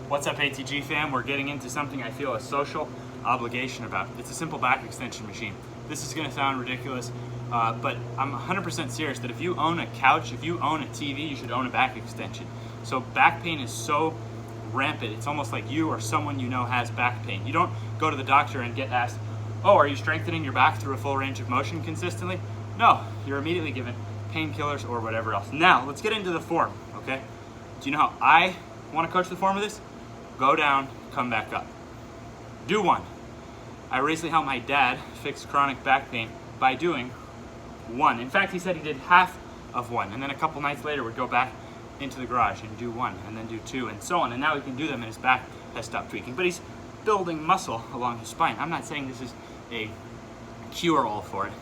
What's up, ATG fam? We're getting into something I feel a social obligation about. It's a simple back extension machine. This is gonna sound ridiculous, but I'm 100% serious that if you own a couch, if you own a TV, you should own a back extension. So back pain is so rampant, it's almost like you or someone you know has back pain. You don't go to the doctor and get asked, oh, are you strengthening your back through a full range of motion consistently? No, you're immediately given painkillers or whatever else. Now, let's get into the form, okay? Do you know how I want to coach the form of this? Go down, come back up. Do one. I recently helped my dad fix chronic back pain by doing one. In fact, he said he did half of one, and then a couple nights later would go back into the garage and do one, and then do two, and so on. And now he can do them, and his back has stopped tweaking. But he's building muscle along his spine. I'm not saying this is a cure-all for it.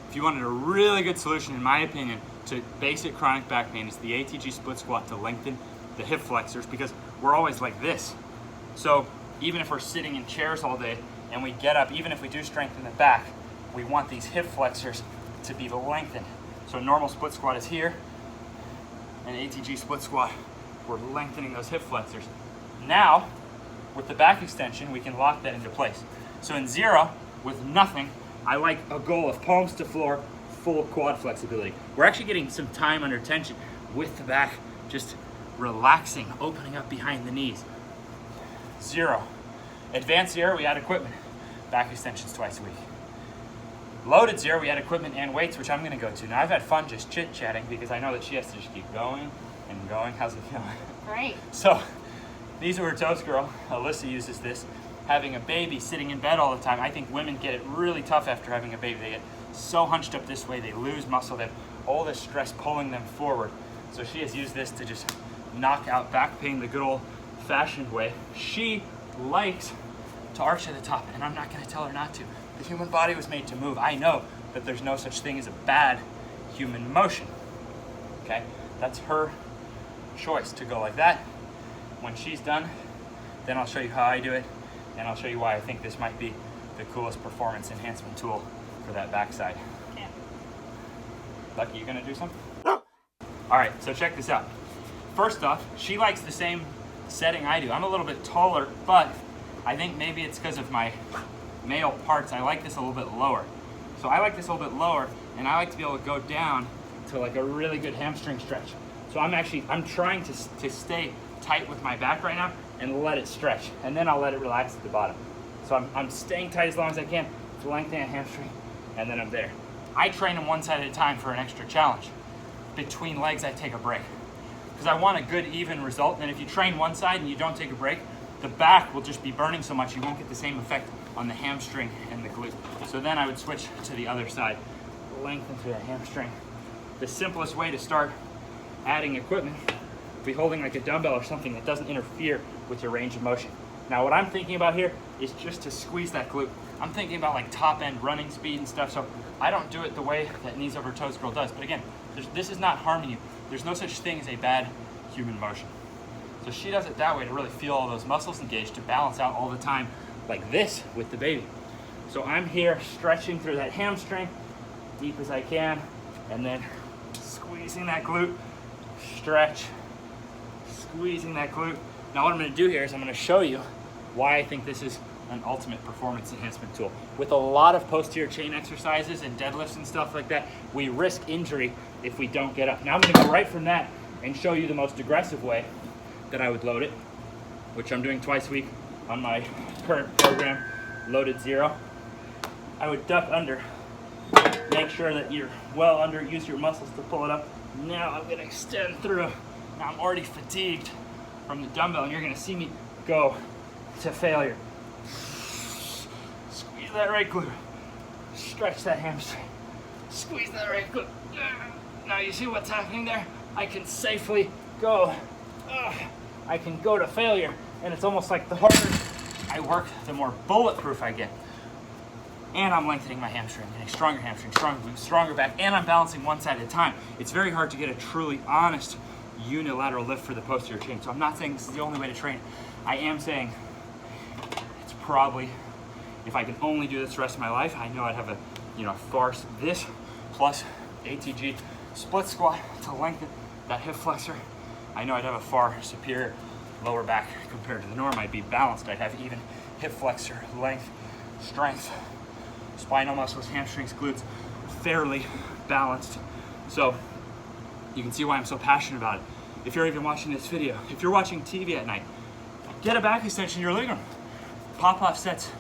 If you wanted a really good solution, in my opinion, to basic chronic back pain, it's the ATG split squat to lengthen the hip flexors, because we're always like this. So even if we're sitting in chairs all day and we get up, even if we do strengthen the back, we want these hip flexors to be lengthened. So normal split squat is here, and ATG split squat, we're lengthening those hip flexors. Now, with the back extension, we can lock that into place. So in zero, with nothing, I like a goal of palms to floor, full quad flexibility. We're actually getting some time under tension with the back, just relaxing, opening up behind the knees. Zero. Advanced zero, we add equipment. Back extensions twice a week. Loaded zero, we add equipment and weights, which I'm gonna go to. Now I've had fun just chit-chatting because I know that she has to just keep going and going. How's it feeling? Great. So, these are her toast girl. Alyssa uses this. Having a baby, sitting in bed all the time. I think women get it really tough after having a baby. They get so hunched up this way, they lose muscle, they have all this stress pulling them forward. So she has used this to just knock out back pain the good old-fashioned way. She likes to arch at the top, and I'm not gonna tell her not to. The human body was made to move. I know that there's no such thing as a bad human motion, okay? That's her choice to go like that. When she's done, then I'll show you how I do it, and I'll show you why I think this might be the coolest performance enhancement tool for that backside. Okay. Lucky, you gonna do something? All right, so check this out. First off, she likes the same setting I do. I'm a little bit taller, but I think maybe it's because of my male parts. I like this a little bit lower. So I like this a little bit lower, and I like to be able to go down to like a really good hamstring stretch. So I'm trying to stay tight with my back right now and let it stretch, and then I'll let it relax at the bottom. So I'm staying tight as long as I can to lengthen a hamstring, and then I'm there. I train them one side at a time for an extra challenge. Between legs, I take a break, because I want a good even result. And if you train one side and you don't take a break, the back will just be burning so much you won't get the same effect on the hamstring and the glute. So then I would switch to the other side, lengthen through the hamstring. The simplest way to start adding equipment would be holding like a dumbbell or something that doesn't interfere with your range of motion. Now what I'm thinking about here is just to squeeze that glute. I'm thinking about like top end running speed and stuff, so I don't do it the way that Knees Over Toes Girl does. But again, this is not harming you. There's no such thing as a bad human motion. So she does it that way to really feel all those muscles engaged, to balance out all the time like this with the baby. So I'm here stretching through that hamstring deep as I can, and then squeezing that glute, stretch, squeezing that glute. Now what I'm gonna do here is I'm gonna show you why I think this is an ultimate performance enhancement tool. With a lot of posterior chain exercises and deadlifts and stuff like that, we risk injury if we don't get up. Now I'm gonna go right from that and show you the most aggressive way that I would load it, which I'm doing twice a week on my current program, Loaded Zero. I would duck under, make sure that you're well under, use your muscles to pull it up. Now I'm gonna extend through. Now I'm already fatigued from the dumbbell, and you're gonna see me go to failure. Squeeze that right glute, stretch that hamstring, squeeze that right glute. Now you see what's happening there? I can safely go, I can go to failure, and it's almost like the harder I work, the more bulletproof I get. And I'm lengthening my hamstring, getting stronger hamstring, stronger glute, stronger back, and I'm balancing one side at a time. It's very hard to get a truly honest unilateral lift for the posterior chain. So I'm not saying this is the only way to train. I am saying it's probably, if I could only do this the rest of my life, I know I'd have this plus ATG split squat to lengthen that hip flexor. I know I'd have a far superior lower back compared to the norm. I'd be balanced. I'd have even hip flexor, length, strength, spinal muscles, hamstrings, glutes, fairly balanced. So you can see why I'm so passionate about it. If you're even watching this video, if you're watching TV at night, get a back extension in your living room. Pop-off sets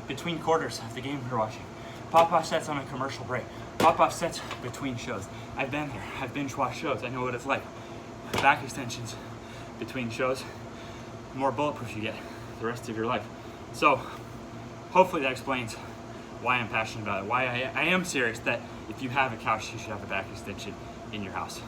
between quarters of the game you're watching. Pop-off sets on a commercial break. Pop-off sets between shows. I've been there. I've binge-watched shows. I know what it's like. Back extensions between shows, the more bulletproof you get the rest of your life. So hopefully that explains why I'm passionate about it, why I am serious that if you have a couch, you should have a back extension in your house.